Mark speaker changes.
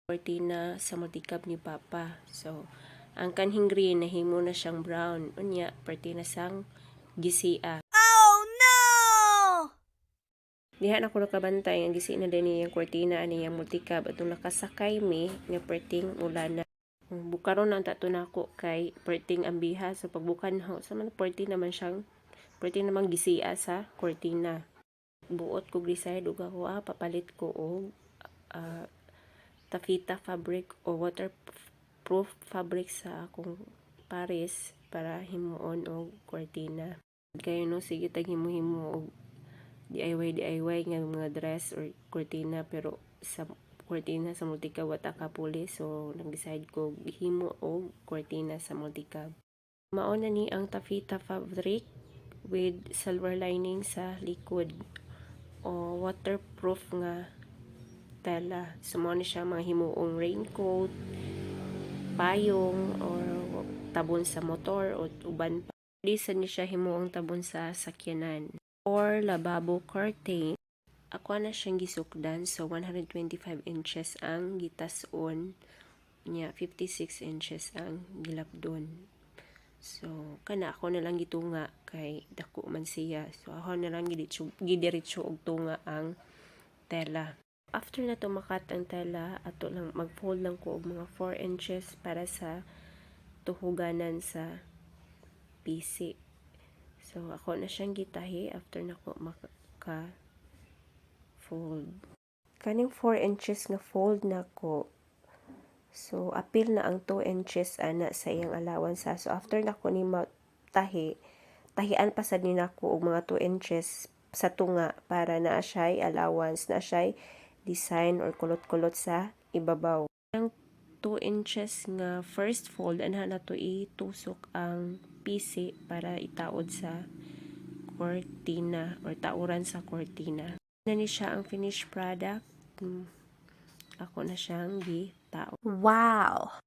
Speaker 1: Cortina sa multicab ni Papa. So, ang kanhing green nahimo na siyang brown. Unya, perti na sang gisia.
Speaker 2: Oh no!
Speaker 1: Diha na ko nakabantay ang gisi na din niyang cortina ani yang multicab atong nakasakay mi nga perting ulana. Bukaron ang tato nako kay perting ambiha so pagbukan ho sa man perting naman siyang perting namang gisia sa cortina. Buot ko decide ug ako papalit ko og taffeta fabric o waterproof fabric sa akong pares para himuon og cortina. Kayo no, sige tag himo-himo og DIY nga mga dress or cortina pero sa cortina sa multicab wata ka puli so nag-decide ko himo og cortina sa multicab. Mao na ni ang taffeta fabric with silver lining sa likod o waterproof nga tela. Sumo ni siya mga himuong raincoat, payong, or tabon sa motor o uban pa. Di sa ni siya himuong tabon sa sakyanan. Or lababo curtain. Ako na siyang gisukdan. So, 125 inches ang gitas-on niya. 56 inches ang gilapdon. So, kana ako na lang gitunga kay dako man siya. So, ako na lang gidiretso og tunga ang tela. After na tumakat ang tela, ato lang mag-fold lang ko og mga 4 inches para sa tuhuganan sa PC. So, ako na siyang gitahi after na ko maka-fold. Kaning 4 inches nga fold na ko, so, apil na ang 2 inches ana sa iyang allowance. So, after na ko ni tahian pa sad ni nako og mga 2 inches sa tunga para naa siya'y allowance, na siya'y design or kulot-kulot sa ibabaw. Ang 2 inches nga first fold, anha na to itusok ang PC para itaod sa cortina or tauran sa cortina. Na ni siya ang finished product. Ako na siyang gitaod.
Speaker 2: Wow!